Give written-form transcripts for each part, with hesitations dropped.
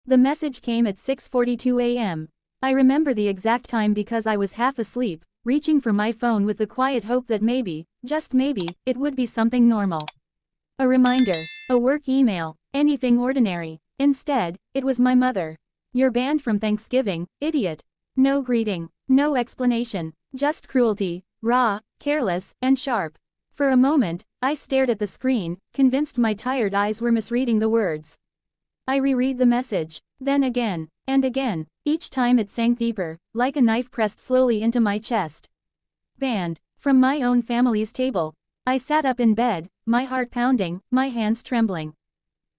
The message came at 6:42 a.m. I remember the exact time because I was half asleep, reaching for my phone with the quiet hope that maybe, just maybe, it would be something normal. A reminder, a work email, anything ordinary. Instead, it was my mother. "You're banned from Thanksgiving, idiot." No greeting, no explanation, just cruelty, raw, careless, and sharp. For a moment, I stared at the screen, convinced my tired eyes were misreading the words. I reread the message, then again, and again, each time it sank deeper, like a knife pressed slowly into my chest. Banned from my own family's table. I sat up in bed, my heart pounding, my hands trembling.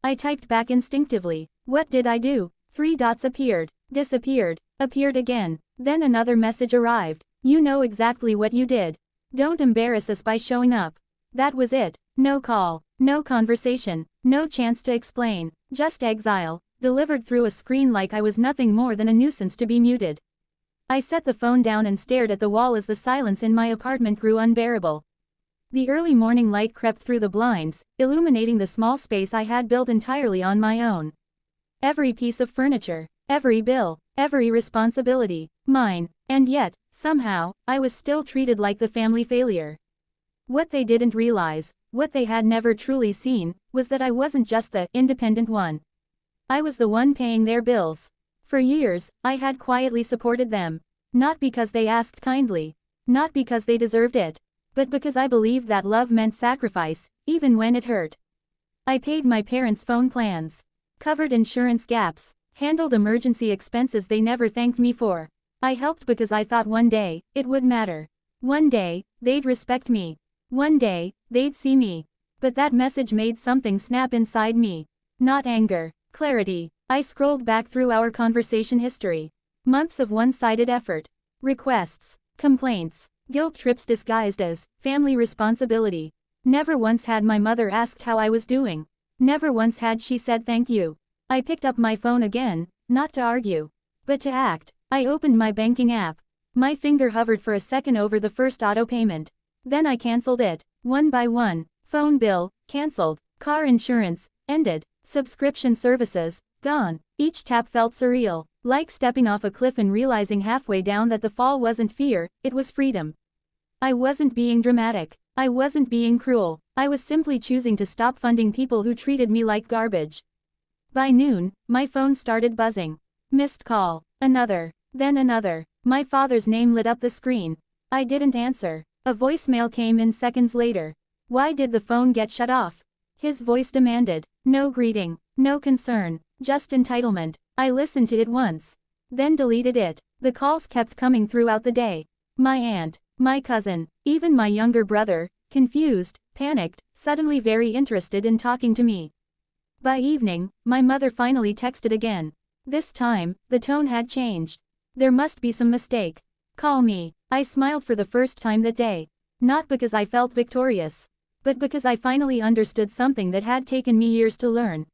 I typed back instinctively. What did I do? 3 dots appeared, disappeared, appeared again, then another message arrived. "You know exactly what you did. Don't embarrass us by showing up." That was it. No call, no conversation, no chance to explain, just exile, delivered through a screen like I was nothing more than a nuisance to be muted. I set the phone down and stared at the wall as the silence in my apartment grew unbearable. The early morning light crept through the blinds, illuminating the small space I had built entirely on my own. Every piece of furniture, every bill, every responsibility, mine, and yet, somehow, I was still treated like the family failure. What they didn't realize, what they had never truly seen, was that I wasn't just the independent one. I was the one paying their bills. For years, I had quietly supported them. Not because they asked kindly. Not because they deserved it. But because I believed that love meant sacrifice, even when it hurt. I paid my parents' phone plans. Covered insurance gaps. Handled emergency expenses they never thanked me for. I helped because I thought one day, it would matter. One day, they'd respect me. One day, they'd see me. But that message made something snap inside me. Not anger, clarity. I scrolled back through our conversation history. Months of one-sided effort. Requests, complaints, guilt trips disguised as family responsibility. Never once had my mother asked how I was doing. Never once had she said thank you. I picked up my phone again, not to argue, but to act. I opened my banking app. My finger hovered for a second over the first auto payment. Then I canceled it, one by one. Phone bill, canceled. Car insurance, ended. Subscription services, gone. Each tap felt surreal, like stepping off a cliff and realizing halfway down that the fall wasn't fear, it was freedom. I wasn't being dramatic. I wasn't being cruel. I was simply choosing to stop funding people who treated me like garbage. By noon, my phone started buzzing. Missed call. Another. Then another. My father's name lit up the screen. I didn't answer. A voicemail came in seconds later. Why did the phone get shut off? His voice demanded. No greeting. No concern. Just entitlement. I listened to it once. Then deleted it. The calls kept coming throughout the day. My aunt. My cousin. Even my younger brother. Confused, panicked, suddenly very interested in talking to me. By evening, my mother finally texted again. This time, the tone had changed. There must be some mistake. Call me. I smiled for the first time that day. Not because I felt victorious. But because I finally understood something that had taken me years to learn.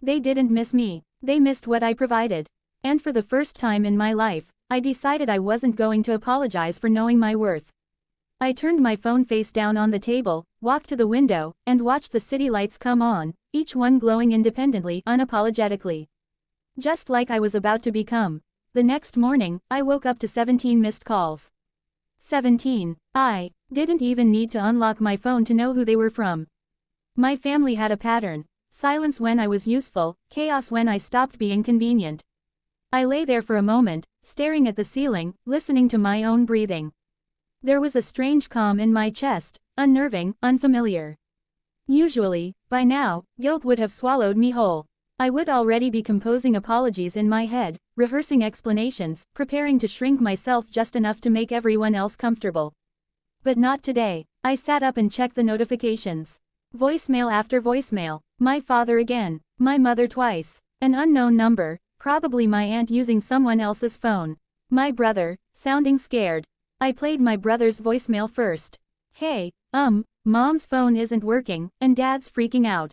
They didn't miss me. They missed what I provided. And for the first time in my life, I decided I wasn't going to apologize for knowing my worth. I turned my phone face down on the table, walked to the window, and watched the city lights come on, each one glowing independently, unapologetically. Just like I was about to become. The next morning, I woke up to 17 missed calls. 17. I didn't even need to unlock my phone to know who they were from. My family had a pattern. Silence when I was useful, chaos when I stopped being convenient. I lay there for a moment, staring at the ceiling, listening to my own breathing. There was a strange calm in my chest, unnerving, unfamiliar. Usually, by now, guilt would have swallowed me whole. I would already be composing apologies in my head, rehearsing explanations, preparing to shrink myself just enough to make everyone else comfortable. But not today. I sat up and checked the notifications. Voicemail after voicemail. My father again. My mother twice. An unknown number, probably my aunt using someone else's phone. My brother, sounding scared. I played my brother's voicemail first. Hey, Mom's phone isn't working, and Dad's freaking out.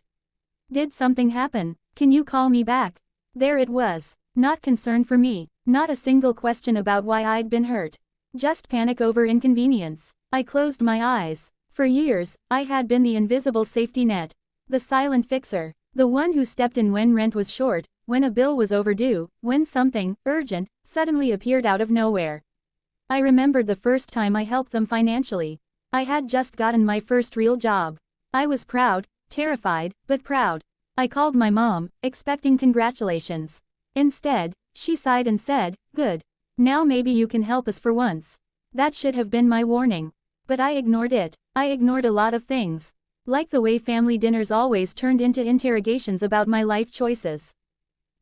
Did something happen? Can you call me back? There it was. Not concern for me. Not a single question about why I'd been hurt. Just panic over inconvenience. I closed my eyes. For years, I had been the invisible safety net. The silent fixer. The one who stepped in when rent was short, when a bill was overdue, when something urgent suddenly appeared out of nowhere. I remembered the first time I helped them financially. I had just gotten my first real job. I was proud, terrified, but proud. I called my mom, expecting congratulations. Instead, she sighed and said, "Good. Now maybe you can help us for once." That should have been my warning. But I ignored it. I ignored a lot of things. Like the way family dinners always turned into interrogations about my life choices.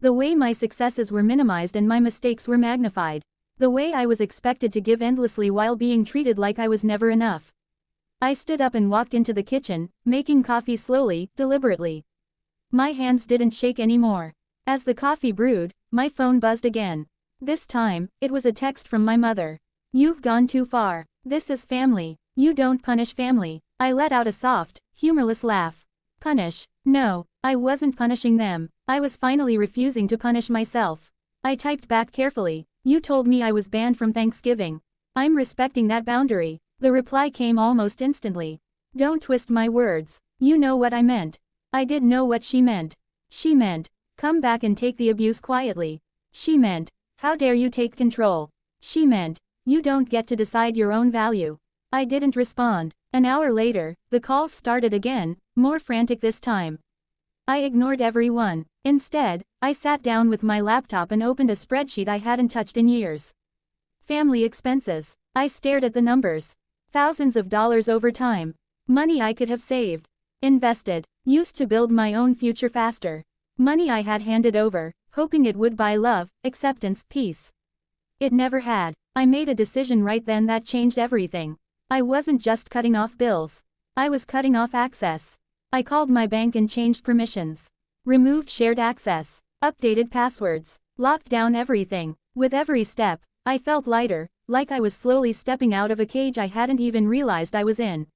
The way my successes were minimized and my mistakes were magnified. The way I was expected to give endlessly while being treated like I was never enough. I stood up and walked into the kitchen, making coffee slowly, deliberately. My hands didn't shake anymore. As the coffee brewed, my phone buzzed again. This time, it was a text from my mother. "You've gone too far. This is family. You don't punish family." I let out a soft, humorless laugh. Punish? No, I wasn't punishing them. I was finally refusing to punish myself. I typed back carefully. "You told me I was banned from Thanksgiving. I'm respecting that boundary." The reply came almost instantly. "Don't twist my words. You know what I meant." I did know what she meant. She meant, "Come back and take the abuse quietly." She meant, "How dare you take control." She meant, "You don't get to decide your own value." I didn't respond. An hour later, the calls started again, more frantic this time. I ignored everyone. Instead, I sat down with my laptop and opened a spreadsheet I hadn't touched in years. Family expenses. I stared at the numbers. Thousands of dollars over time. Money I could have saved. Invested. Used to build my own future faster. Money I had handed over, hoping it would buy love, acceptance, peace. It never had. I made a decision right then that changed everything. I wasn't just cutting off bills. I was cutting off access. I called my bank and changed permissions. Removed shared access. Updated passwords. Locked down everything. With every step, I felt lighter, like I was slowly stepping out of a cage I hadn't even realized I was in.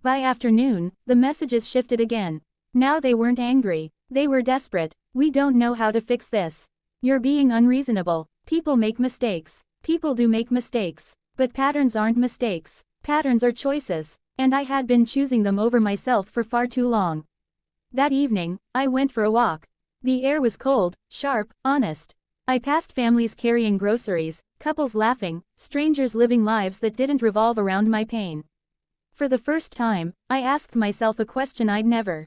By afternoon, the messages shifted again. Now they weren't angry. They were desperate. "We don't know how to fix this. You're being unreasonable. People make mistakes. People do make mistakes. But patterns aren't mistakes. Patterns are choices. And I had been choosing them over myself for far too long." That evening, I went for a walk. The air was cold, sharp, honest. I passed families carrying groceries, couples laughing, strangers living lives that didn't revolve around my pain. For the first time, I asked myself a question I'd never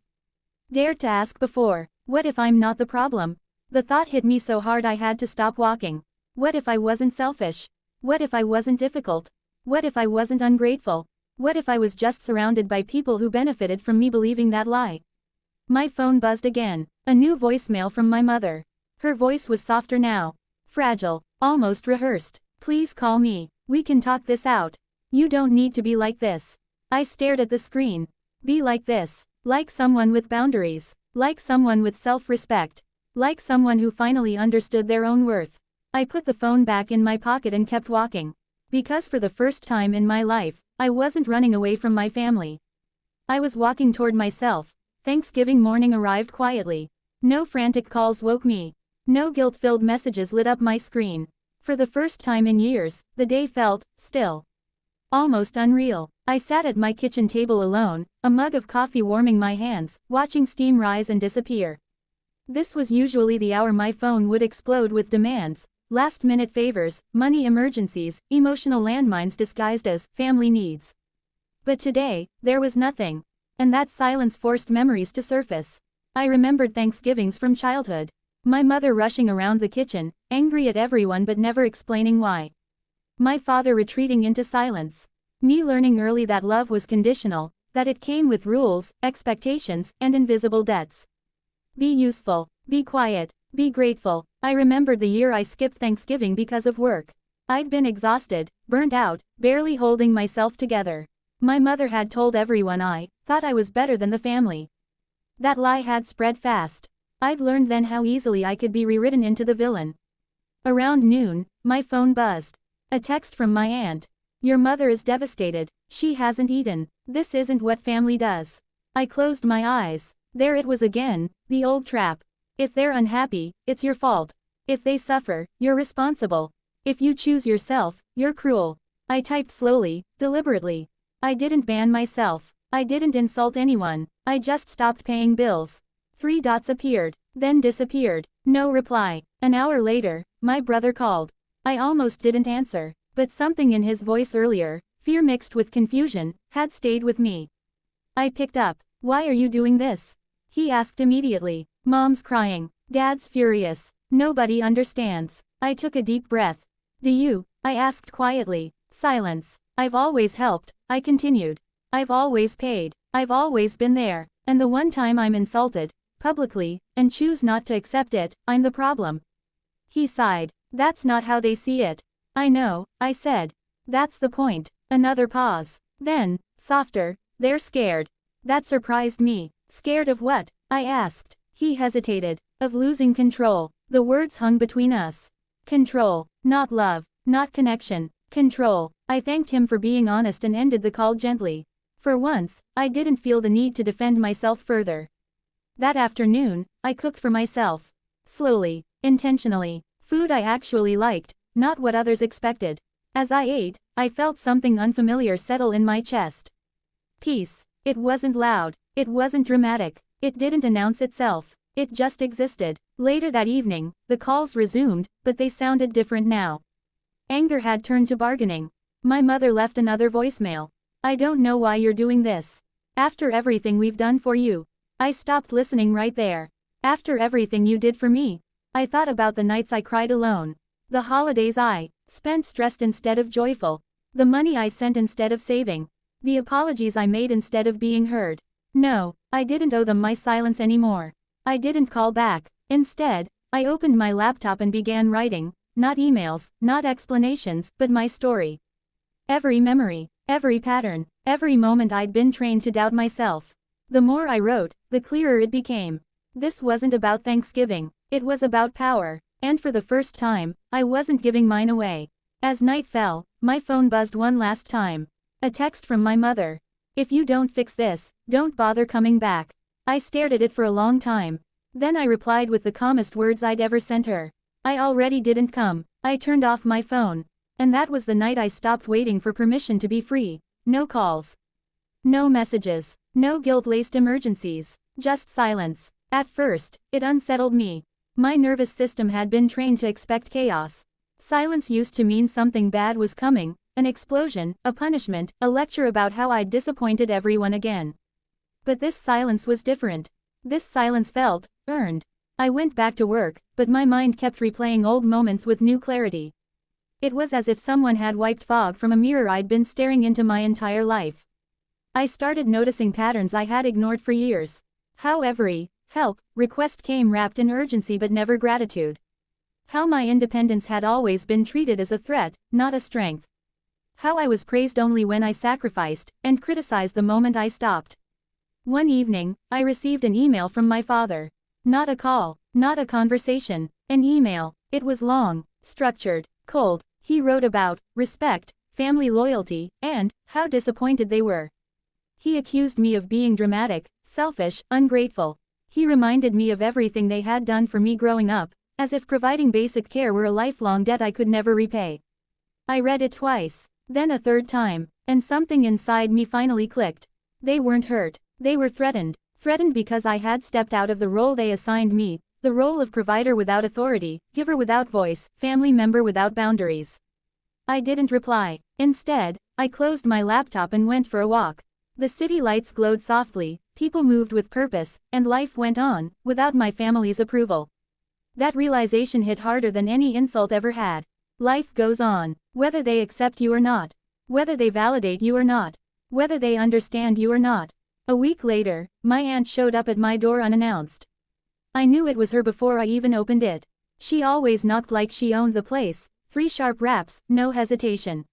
dared to ask before. What if I'm not the problem? The thought hit me so hard I had to stop walking. What if I wasn't selfish? What if I wasn't difficult? What if I wasn't ungrateful? What if I was just surrounded by people who benefited from me believing that lie? My phone buzzed again. A new voicemail from my mother. Her voice was softer now. Fragile. Almost rehearsed. "Please call me. We can talk this out. You don't need to be like this." I stared at the screen. Be like this. Like someone with boundaries. Like someone with self-respect. Like someone who finally understood their own worth. I put the phone back in my pocket and kept walking. Because for the first time in my life, I wasn't running away from my family. I was walking toward myself. Thanksgiving morning arrived quietly. No frantic calls woke me. No guilt-filled messages lit up my screen. For the first time in years, the day felt still. Almost unreal. I sat at my kitchen table alone, a mug of coffee warming my hands, watching steam rise and disappear. This was usually the hour my phone would explode with demands, last-minute favors, money emergencies, emotional landmines disguised as family needs. But today, there was nothing. And that silence forced memories to surface. I remembered Thanksgivings from childhood. My mother rushing around the kitchen, angry at everyone but never explaining why. My father retreating into silence. Me learning early that love was conditional, that it came with rules, expectations, and invisible debts. Be useful, be quiet, be grateful. I remembered the year I skipped Thanksgiving because of work. I'd been exhausted, burnt out, barely holding myself together. My mother had told everyone I thought I was better than the family. That lie had spread fast. I'd learned then how easily I could be rewritten into the villain. Around noon, my phone buzzed. A text from my aunt. "Your mother is devastated. She hasn't eaten. This isn't what family does." I closed my eyes. There it was again, the old trap. If they're unhappy, it's your fault. If they suffer, you're responsible. If you choose yourself, you're cruel. I typed slowly, deliberately. I didn't ban myself. I didn't insult anyone. I just stopped paying bills. 3 dots appeared. then disappeared. No reply. An hour later, my brother called. I almost didn't answer, but something in his voice earlier, fear mixed with confusion, had stayed with me. I picked up. "Why are you doing this?" he asked immediately. "Mom's crying. Dad's furious. Nobody understands." I took a deep breath. "Do you?" I asked quietly. Silence. "I've always helped," I continued. "I've always paid. I've always been there. And the one time I'm insulted, publicly, and choose not to accept it, I'm the problem." He sighed. "That's not how they see it." "I know," I said. "That's the point." Another pause. Then, softer, "They're scared." That surprised me. "Scared of what?" I asked. He hesitated. "Of losing control." The words hung between us. Control. Not love. Not connection. Control. I thanked him for being honest and ended the call gently. For once, I didn't feel the need to defend myself further. That afternoon, I cooked for myself. Slowly, intentionally. Food I actually liked, not what others expected. As I ate, I felt something unfamiliar settle in my chest. Peace. It wasn't loud. It wasn't dramatic. It didn't announce itself. It just existed. Later that evening, the calls resumed, but they sounded different now. Anger had turned to bargaining. My mother left another voicemail. "I don't know why you're doing this. After everything we've done for you." I stopped listening right there. After everything you did for me. I thought about the nights I cried alone. The holidays I spent stressed instead of joyful. The money I sent instead of saving. The apologies I made instead of being heard. No, I didn't owe them my silence anymore. I didn't call back. Instead, I opened my laptop and began writing, not emails, not explanations, but my story. Every memory, every pattern, every moment I'd been trained to doubt myself. The more I wrote, the clearer it became. This wasn't about Thanksgiving. It was about power. And for the first time, I wasn't giving mine away. As night fell, my phone buzzed one last time. A text from my mother. "If you don't fix this, don't bother coming back." I stared at it for a long time. Then I replied with the calmest words I'd ever sent her. "I already didn't come." I turned off my phone. And that was the night I stopped waiting for permission to be free. No calls. No messages. No guilt-laced emergencies. Just silence. At first, it unsettled me. My nervous system had been trained to expect chaos. Silence used to mean something bad was coming, an explosion, a punishment, a lecture about how I'd disappointed everyone again. But this silence was different. This silence felt earned. I went back to work, but my mind kept replaying old moments with new clarity. It was as if someone had wiped fog from a mirror I'd been staring into my entire life. I started noticing patterns I had ignored for years. How every help request came wrapped in urgency but never gratitude. How my independence had always been treated as a threat, not a strength. How I was praised only when I sacrificed, and criticized the moment I stopped. One evening, I received an email from my father. Not a call, not a conversation, an email. It was long, structured, cold. He wrote about respect, family loyalty, and how disappointed they were. He accused me of being dramatic, selfish, ungrateful. He reminded me of everything they had done for me growing up, as if providing basic care were a lifelong debt I could never repay. I read it twice, then a third time, and something inside me finally clicked. They weren't hurt. They were threatened. Threatened because I had stepped out of the role they assigned me, the role of provider without authority, giver without voice, family member without boundaries. I didn't reply. Instead, I closed my laptop and went for a walk. The city lights glowed softly, people moved with purpose, and life went on, without my family's approval. That realization hit harder than any insult ever had. Life goes on, whether they accept you or not. Whether they validate you or not. Whether they understand you or not. A week later, my aunt showed up at my door unannounced. I knew it was her before I even opened it. She always knocked like she owned the place, 3 sharp raps, no hesitation.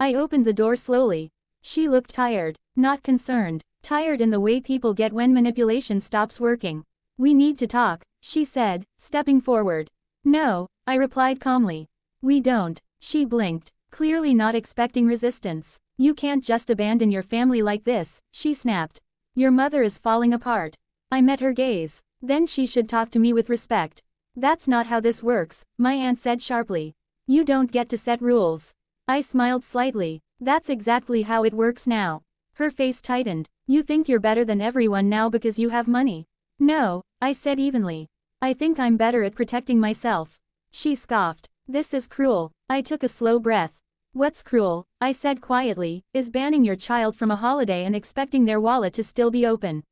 I opened the door slowly. She looked tired, not concerned, tired in the way people get when manipulation stops working. "We need to talk," she said, stepping forward. "No," I replied calmly. "We don't." She blinked, clearly not expecting resistance. "You can't just abandon your family like this," she snapped. "Your mother is falling apart." I met her gaze. "Then she should talk to me with respect." "That's not how this works," my aunt said sharply. "You don't get to set rules." I smiled slightly. "That's exactly how it works now." Her face tightened. "You think you're better than everyone now because you have money." "No," I said evenly. I think I'm better at protecting myself. She scoffed. This is cruel. I took a slow breath. What's cruel, I said quietly, is banning your child from a holiday and expecting their wallet to still be open.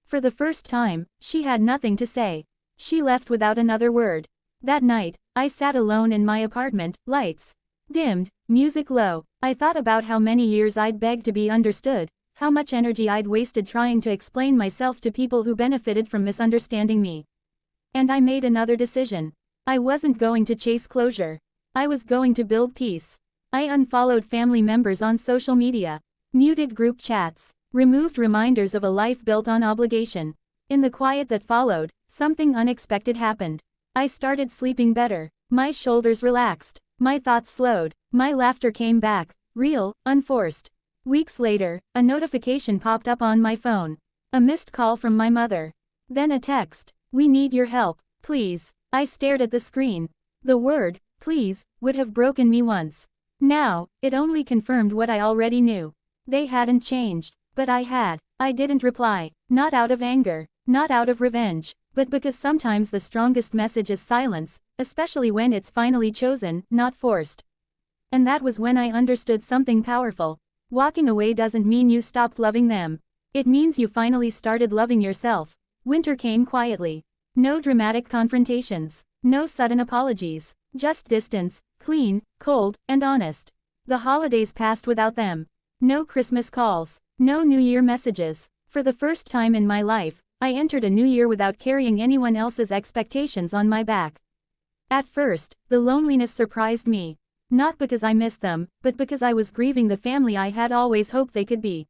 For the first time, she had nothing to say. She left without another word. That night, I sat alone in my apartment, lights dimmed, music low. I thought about how many years I'd begged to be understood, how much energy I'd wasted trying to explain myself to people who benefited from misunderstanding me. And I made another decision. I wasn't going to chase closure. I was going to build peace. I unfollowed family members on social media, muted group chats, removed reminders of a life built on obligation. In the quiet that followed, something unexpected happened. I started sleeping better. My shoulders relaxed. My thoughts slowed. My laughter came back, real, unforced. Weeks later, a notification popped up on my phone. A missed call from my mother. Then a text. We need your help, please. I stared at the screen. The word, please, would have broken me once. Now, it only confirmed what I already knew. They hadn't changed, but I had. I didn't reply, not out of anger, not out of revenge, but because sometimes the strongest message is silence, especially when it's finally chosen, not forced. And that was when I understood something powerful. Walking away doesn't mean you stopped loving them. It means you finally started loving yourself. Winter came quietly. No dramatic confrontations. No sudden apologies. Just distance, clean, cold, and honest. The holidays passed without them. No Christmas calls. No New Year messages. For the first time in my life, I entered a new year without carrying anyone else's expectations on my back. At first, the loneliness surprised me. Not because I missed them, but because I was grieving the family I had always hoped they could be.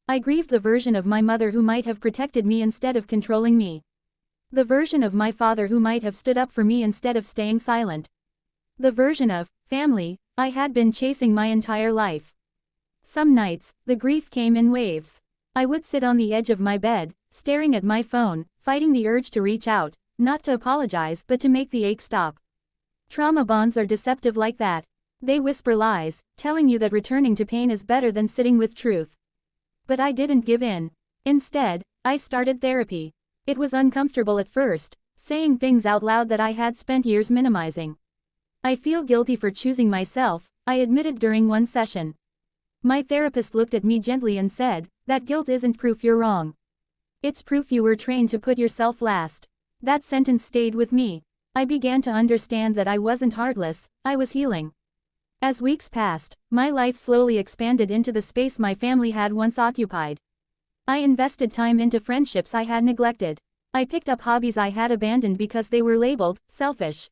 I grieved the version of my mother who might have protected me instead of controlling me. The version of my father who might have stood up for me instead of staying silent. The version of family I had been chasing my entire life. Some nights, the grief came in waves. I would sit on the edge of my bed, staring at my phone, fighting the urge to reach out, not to apologize but to make the ache stop. Trauma bonds are deceptive like that. They whisper lies, telling you that returning to pain is better than sitting with truth. But I didn't give in. Instead, I started therapy. It was uncomfortable at first, saying things out loud that I had spent years minimizing. I feel guilty for choosing myself, I admitted during one session. My therapist looked at me gently and said, that guilt isn't proof you're wrong. It's proof you were trained to put yourself last. That sentence stayed with me. I began to understand that I wasn't heartless, I was healing. As weeks passed, my life slowly expanded into the space my family had once occupied. I invested time into friendships I had neglected. I picked up hobbies I had abandoned because they were labeled selfish.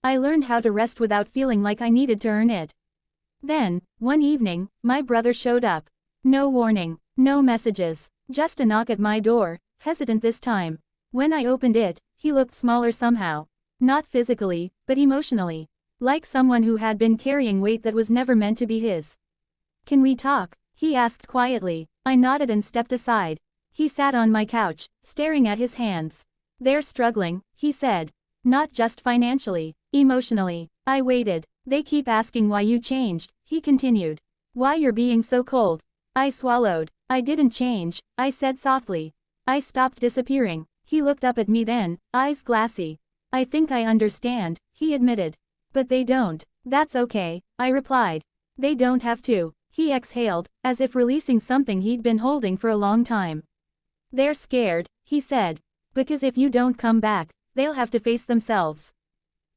I learned how to rest without feeling like I needed to earn it. Then, one evening, my brother showed up. No warning, no messages, just a knock at my door, hesitant this time. When I opened it, he looked smaller somehow. Not physically, but emotionally. Like someone who had been carrying weight that was never meant to be his. Can we talk? He asked quietly. I nodded and stepped aside. He sat on my couch, staring at his hands. They're struggling, he said. Not just financially, emotionally. I waited. They keep asking why you changed, he continued. Why you're being so cold. I swallowed. I didn't change, I said softly. I stopped disappearing. He looked up at me then, eyes glassy. I think I understand, he admitted. But they don't. That's okay, I replied. They don't have to. He exhaled, as if releasing something he'd been holding for a long time. They're scared, he said. Because if you don't come back, they'll have to face themselves.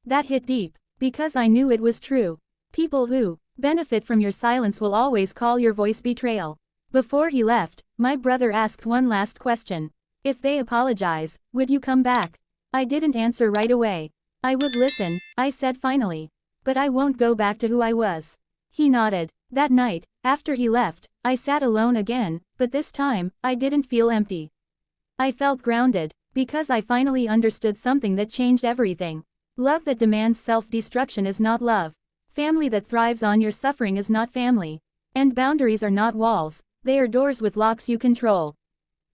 That hit deep, because I knew it was true. People who benefit from your silence will always call your voice betrayal. Before he left, my brother asked one last question. If they apologize, would you come back? I didn't answer right away. I would listen, I said finally. But I won't go back to who I was. He nodded. That night, after he left, I sat alone again, but this time, I didn't feel empty. I felt grounded, because I finally understood something that changed everything. Love that demands self-destruction is not love. Family that thrives on your suffering is not family. And boundaries are not walls, they are doors with locks you control.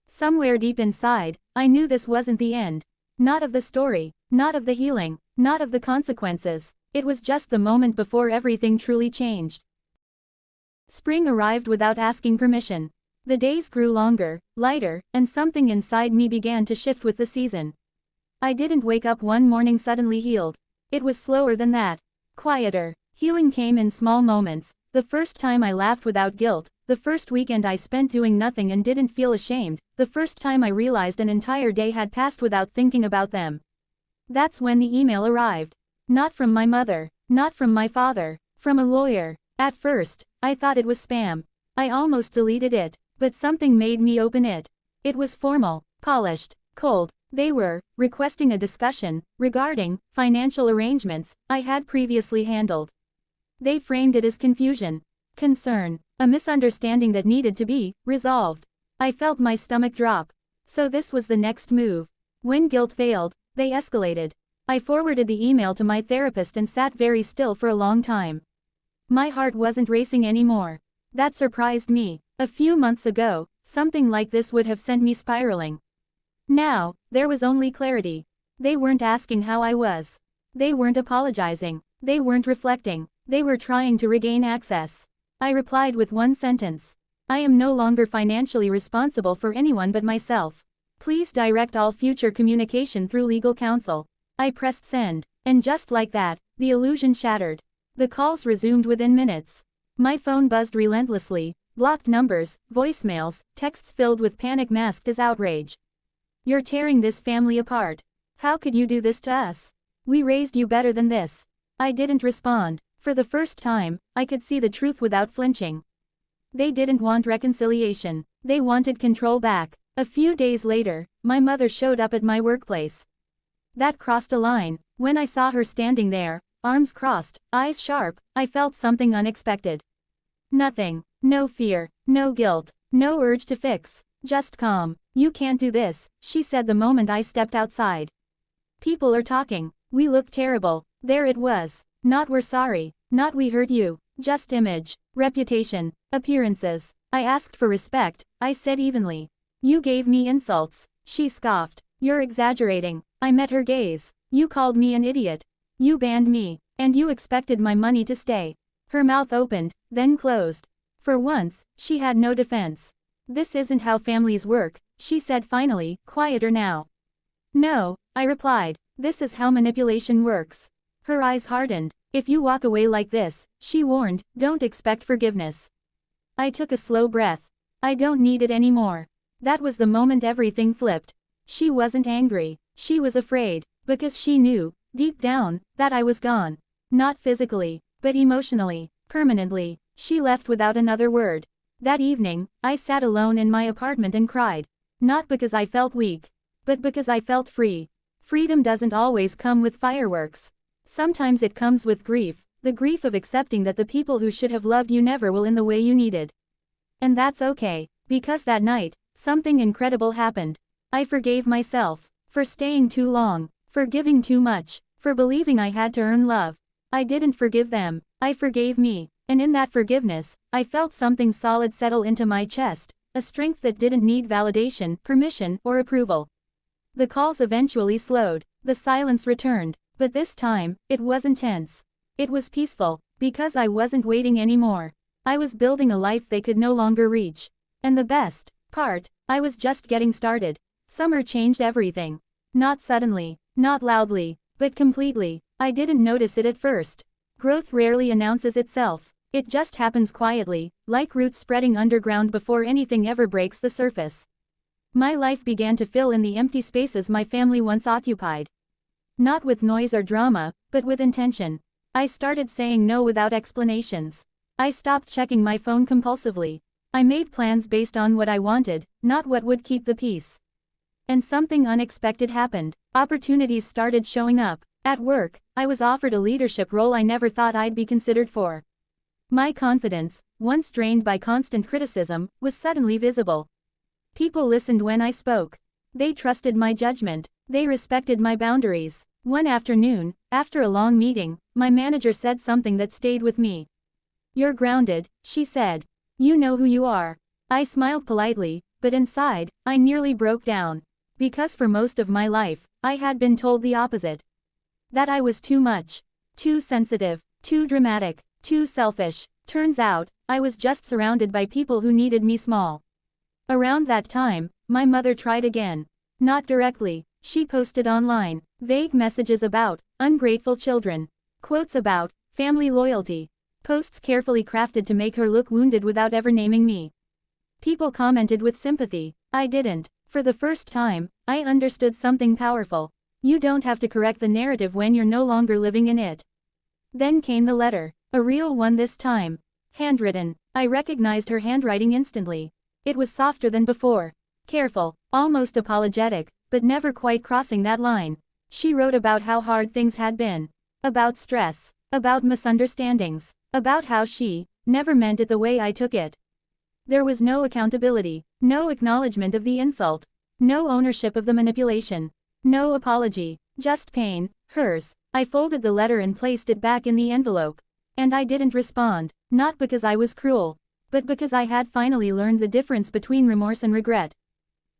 Somewhere deep inside, I knew this wasn't the end. Not of the story, not of the healing, not of the consequences. It was just the moment before everything truly changed. Spring arrived without asking permission. The days grew longer, lighter, and something inside me began to shift with the season. I didn't wake up one morning suddenly healed. It was slower than that. Quieter. Healing came in small moments. The first time I laughed without guilt, the first weekend I spent doing nothing and didn't feel ashamed, the first time I realized an entire day had passed without thinking about them. That's when the email arrived. Not from my mother. Not from my father. From a lawyer. At first, I thought it was spam. I almost deleted it, but something made me open it. It was formal, polished, cold. They were requesting a discussion regarding financial arrangements I had previously handled. They framed it as confusion, concern, a misunderstanding that needed to be resolved. I felt my stomach drop. So this was the next move. When guilt failed, they escalated. I forwarded the email to my therapist and sat very still for a long time. My heart wasn't racing anymore. That surprised me. A few months ago, something like this would have sent me spiraling. Now, there was only clarity. They weren't asking how I was. They weren't apologizing. They weren't reflecting. They were trying to regain access. I replied with one sentence. I am no longer financially responsible for anyone but myself. Please direct all future communication through legal counsel. I pressed send, and just like that, the illusion shattered. The calls resumed within minutes. My phone buzzed relentlessly, blocked numbers, voicemails, texts filled with panic masked as outrage. You're tearing this family apart. How could you do this to us? We raised you better than this. I didn't respond. For the first time, I could see the truth without flinching. They didn't want reconciliation. They wanted control back. A few days later, my mother showed up at my workplace. That crossed a line. When I saw her standing there, arms crossed, eyes sharp, I felt something unexpected. Nothing. No fear. No guilt. No urge to fix. Just calm. You can't do this, she said the moment I stepped outside. People are talking. We look terrible. There it was. Not we're sorry. Not we hurt you. Just image. Reputation. Appearances. I asked for respect, I said evenly. You gave me insults. She scoffed. You're exaggerating. I met her gaze. You called me an idiot. You banned me. And you expected my money to stay. Her mouth opened, then closed. For once, she had no defense. This isn't how families work, she said finally, quieter now. No, I replied. This is how manipulation works. Her eyes hardened. If you walk away like this, she warned, don't expect forgiveness. I took a slow breath. I don't need it anymore. That was the moment everything flipped. She wasn't angry. She was afraid. Because she knew, deep down, that I was gone. Not physically, but emotionally, permanently. She left without another word. That evening, I sat alone in my apartment and cried. Not because I felt weak, but because I felt free. Freedom doesn't always come with fireworks. Sometimes it comes with grief, the grief of accepting that the people who should have loved you never will in the way you needed. And that's okay, because that night, something incredible happened. I forgave myself, for staying too long, for giving too much, for believing I had to earn love. I didn't forgive them, I forgave me, and in that forgiveness, I felt something solid settle into my chest, a strength that didn't need validation, permission, or approval. The calls eventually slowed, the silence returned, but this time, it wasn't tense. It was peaceful, because I wasn't waiting anymore. I was building a life they could no longer reach. And the best part, I was just getting started. Summer changed everything. Not suddenly, not loudly, but completely. I didn't notice it at first. Growth rarely announces itself. It just happens quietly, like roots spreading underground before anything ever breaks the surface. My life began to fill in the empty spaces my family once occupied. Not with noise or drama, but with intention. I started saying no without explanations. I stopped checking my phone compulsively. I made plans based on what I wanted, not what would keep the peace. And something unexpected happened. Opportunities started showing up. At work, I was offered a leadership role I never thought I'd be considered for. My confidence, once drained by constant criticism, was suddenly visible. People listened when I spoke. They trusted my judgment. They respected my boundaries. One afternoon, after a long meeting, my manager said something that stayed with me. You're grounded, she said. You know who you are. I smiled politely, but inside, I nearly broke down. Because for most of my life, I had been told the opposite. That I was too much. Too sensitive. Too dramatic. Too selfish. Turns out, I was just surrounded by people who needed me small. Around that time, my mother tried again. Not directly. She posted online vague messages about ungrateful children, quotes about family loyalty, posts carefully crafted to make her look wounded without ever naming me. People commented with sympathy. I didn't. For the first time, I understood something powerful. You don't have to correct the narrative when you're no longer living in it. Then came the letter. A real one this time. Handwritten. I recognized her handwriting instantly. It was softer than before. Careful, almost apologetic, but never quite crossing that line. She wrote about how hard things had been. About stress. About misunderstandings. About how she never meant it the way I took it. There was no accountability, no acknowledgement of the insult, no ownership of the manipulation, no apology, just pain, hers. I folded the letter and placed it back in the envelope. And I didn't respond, not because I was cruel, but because I had finally learned the difference between remorse and regret.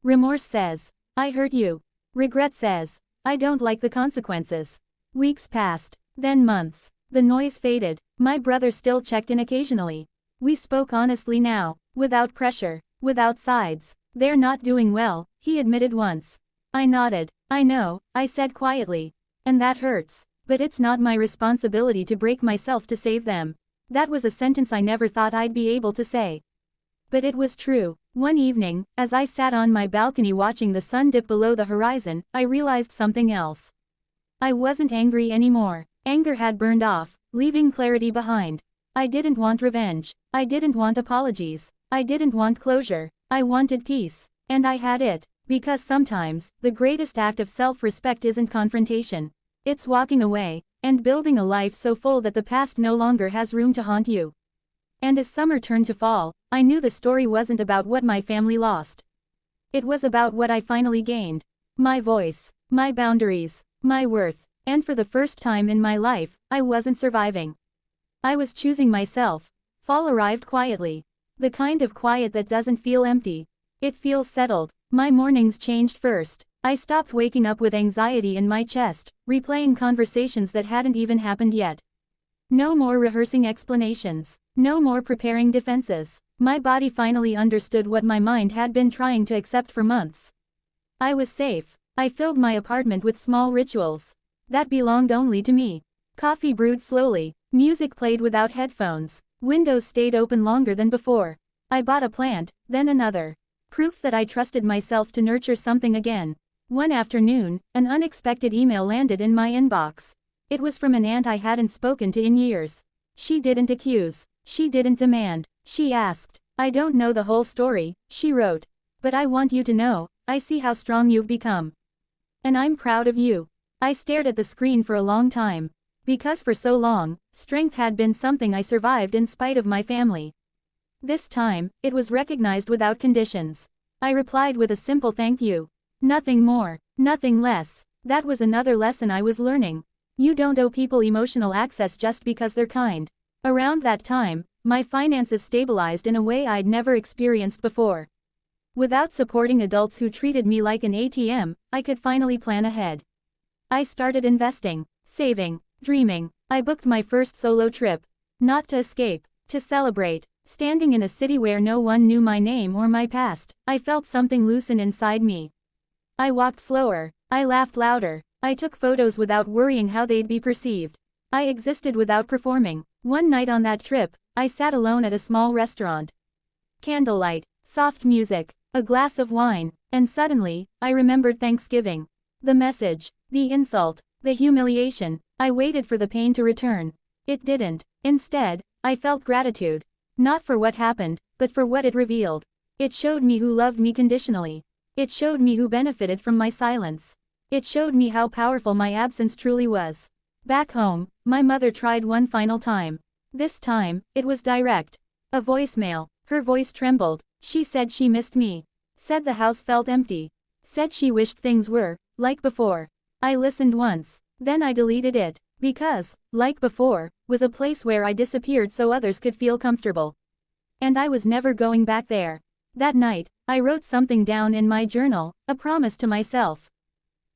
Remorse says, I hurt you. Regret says, I don't like the consequences. Weeks passed, then months. The noise faded. My brother still checked in occasionally. We spoke honestly now, without pressure, without sides. They're not doing well, he admitted once. I nodded. I know, I said quietly. And that hurts. But it's not my responsibility to break myself to save them. That was a sentence I never thought I'd be able to say. But it was true. One evening, as I sat on my balcony watching the sun dip below the horizon, I realized something else. I wasn't angry anymore. Anger had burned off, leaving clarity behind. I didn't want revenge. I didn't want apologies. I didn't want closure. I wanted peace. And I had it. Because sometimes, the greatest act of self-respect isn't confrontation. It's walking away, and building a life so full that the past no longer has room to haunt you. And as summer turned to fall, I knew the story wasn't about what my family lost. It was about what I finally gained. My voice, my boundaries, my worth. And for the first time in my life, I wasn't surviving. I was choosing myself. Fall arrived quietly. The kind of quiet that doesn't feel empty. It feels settled. My mornings changed first. I stopped waking up with anxiety in my chest, replaying conversations that hadn't even happened yet. No more rehearsing explanations. No more preparing defenses. My body finally understood what my mind had been trying to accept for months. I was safe. I filled my apartment with small rituals that belonged only to me. Coffee brewed slowly. Music played without headphones. Windows stayed open longer than before. I bought a plant, then another. Proof that I trusted myself to nurture something again. One afternoon, an unexpected email landed in my inbox. It was from an aunt I hadn't spoken to in years. She didn't accuse. She didn't demand. She asked. I don't know the whole story, she wrote. But I want you to know, I see how strong you've become. And I'm proud of you. I stared at the screen for a long time. Because for so long, strength had been something I survived in spite of my family. This time, it was recognized without conditions. I replied with a simple thank you. Nothing more, nothing less. That was another lesson I was learning. You don't owe people emotional access just because they're kind. Around that time, my finances stabilized in a way I'd never experienced before. Without supporting adults who treated me like an ATM, I could finally plan ahead. I started investing, saving, dreaming. I booked my first solo trip. Not to escape, to celebrate. Standing in a city where no one knew my name or my past, I felt something loosen inside me. I walked slower. I laughed louder. I took photos without worrying how they'd be perceived. I existed without performing. One night on that trip, I sat alone at a small restaurant. Candlelight, soft music, a glass of wine, and suddenly, I remembered Thanksgiving. The message, the insult, the humiliation. I waited for the pain to return. It didn't. Instead, I felt gratitude. Not for what happened, but for what it revealed. It showed me who loved me conditionally. It showed me who benefited from my silence. It showed me how powerful my absence truly was. Back home, my mother tried one final time. This time, it was direct. A voicemail. Her voice trembled. She said she missed me. Said the house felt empty. Said she wished things were like before. I listened once. Then I deleted it. Because, like before, was a place where I disappeared so others could feel comfortable. And I was never going back there. That night, I wrote something down in my journal, a promise to myself.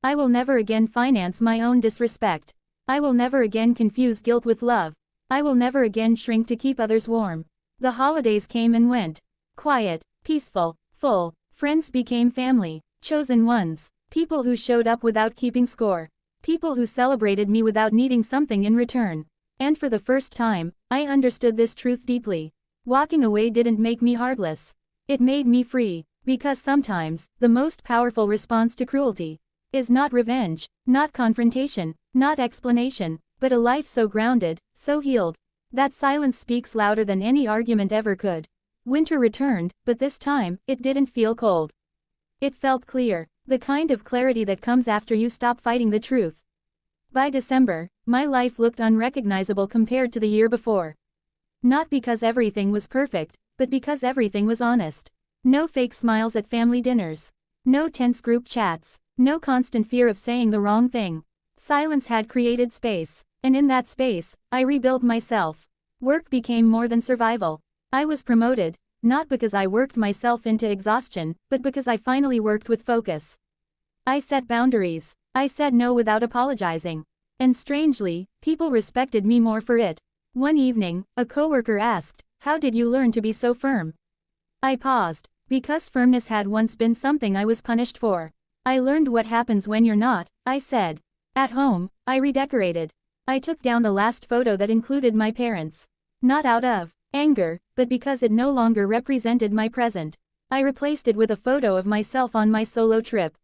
I will never again finance my own disrespect. I will never again confuse guilt with love. I will never again shrink to keep others warm. The holidays came and went. Quiet, peaceful, full. Friends became family. Chosen ones. People who showed up without keeping score. People who celebrated me without needing something in return. And for the first time, I understood this truth deeply. Walking away didn't make me heartless. It made me free. Because sometimes, the most powerful response to cruelty is not revenge, not confrontation, not explanation, but a life so grounded, so healed, that silence speaks louder than any argument ever could. Winter returned, but this time, it didn't feel cold. It felt clear, the kind of clarity that comes after you stop fighting the truth. By December, my life looked unrecognizable compared to the year before. Not because everything was perfect, but because everything was honest. No fake smiles at family dinners. No tense group chats. No constant fear of saying the wrong thing. Silence had created space, and in that space, I rebuilt myself. Work became more than survival. I was promoted, not because I worked myself into exhaustion, but because I finally worked with focus. I set boundaries. I said no without apologizing. And strangely, people respected me more for it. One evening, a coworker asked, "How did you learn to be so firm?" I paused, because firmness had once been something I was punished for. I learned what happens when you're not, I said. At home, I redecorated. I took down the last photo that included my parents. Not out of anger, but because it no longer represented my present. I replaced it with a photo of myself on my solo trip.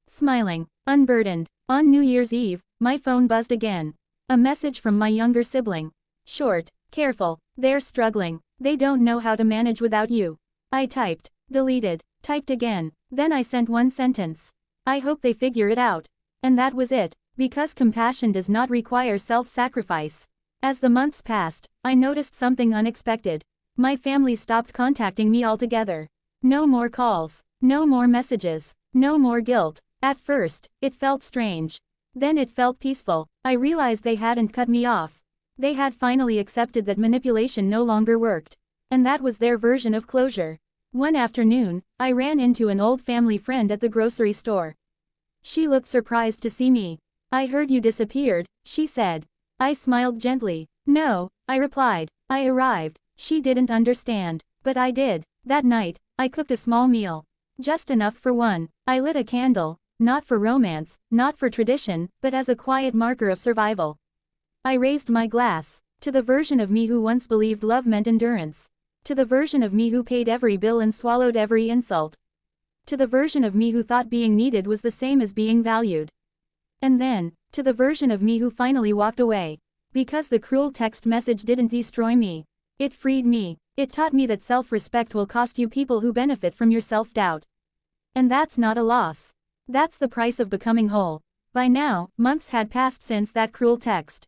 Smiling, unburdened. On New Year's Eve, my phone buzzed again. A message from my younger sibling. Short, careful, they're struggling, they don't know how to manage without you. I typed, deleted, typed again, then I sent one sentence. I hope they figure it out. And that was it, because compassion does not require self-sacrifice. As the months passed, I noticed something unexpected. My family stopped contacting me altogether. No more calls, no more messages, no more guilt. At first, it felt strange. Then it felt peaceful. I realized they hadn't cut me off. They had finally accepted that manipulation no longer worked. And that was their version of closure. One afternoon, I ran into an old family friend at the grocery store. She looked surprised to see me. "I heard you disappeared," she said. I smiled gently. "No," I replied. "I arrived." She didn't understand, but I did. That night, I cooked a small meal. Just enough for one. I lit a candle, not for romance, not for tradition, but as a quiet marker of survival. I raised my glass to the version of me who once believed love meant endurance. To the version of me who paid every bill and swallowed every insult. To the version of me who thought being needed was the same as being valued. And then, to the version of me who finally walked away. Because the cruel text message didn't destroy me. It freed me. It taught me that self-respect will cost you people who benefit from your self-doubt. And that's not a loss. That's the price of becoming whole. By now, months had passed since that cruel text.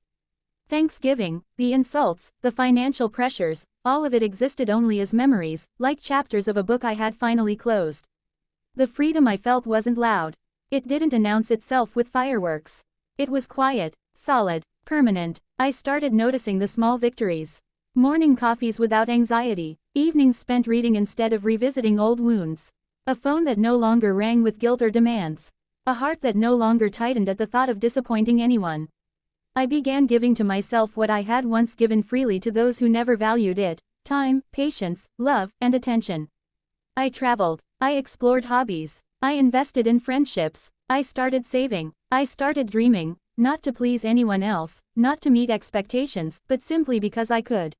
Thanksgiving, the insults, the financial pressures, all of it existed only as memories, like chapters of a book I had finally closed. The freedom I felt wasn't loud. It didn't announce itself with fireworks. It was quiet, solid, permanent. I started noticing the small victories. Morning coffees without anxiety, evenings spent reading instead of revisiting old wounds. A phone that no longer rang with guilt or demands. A heart that no longer tightened at the thought of disappointing anyone. I began giving to myself what I had once given freely to those who never valued it: time, patience, love, and attention. I traveled. I explored hobbies. I invested in friendships. I started saving. I started dreaming, not to please anyone else, not to meet expectations, but simply because I could.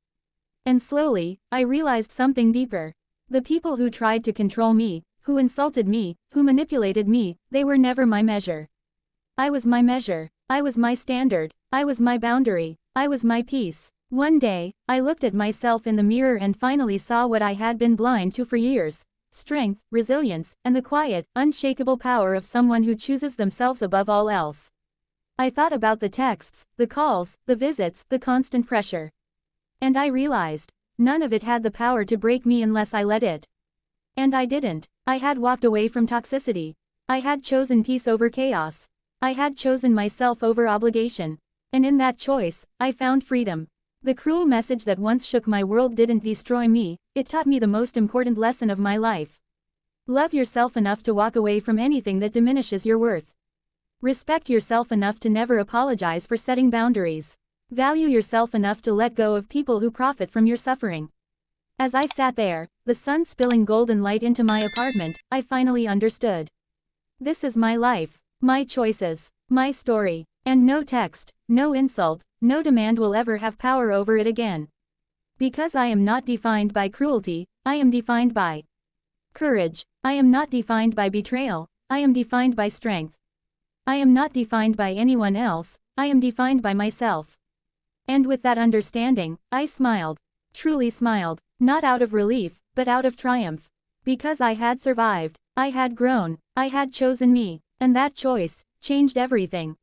And slowly, I realized something deeper. The people who tried to control me, who insulted me, who manipulated me, they were never my measure. I was my measure. I was my standard. I was my boundary. I was my peace. One day, I looked at myself in the mirror and finally saw what I had been blind to for years: strength, resilience, and the quiet, unshakable power of someone who chooses themselves above all else. I thought about the texts, the calls, the visits, the constant pressure. And I realized, none of it had the power to break me unless I let it. And I didn't. I had walked away from toxicity. I had chosen peace over chaos. I had chosen myself over obligation. And in that choice, I found freedom. The cruel message that once shook my world didn't destroy me, it taught me the most important lesson of my life. Love yourself enough to walk away from anything that diminishes your worth. Respect yourself enough to never apologize for setting boundaries. Value yourself enough to let go of people who profit from your suffering. As I sat there, the sun spilling golden light into my apartment, I finally understood. This is my life, my choices, my story, and no text, no insult, no demand will ever have power over it again. Because I am not defined by cruelty, I am defined by courage. I am not defined by betrayal, I am defined by strength. I am not defined by anyone else, I am defined by myself. And with that understanding, I smiled. Truly smiled, not out of relief, but out of triumph. Because I had survived, I had grown, I had chosen me, and that choice changed everything.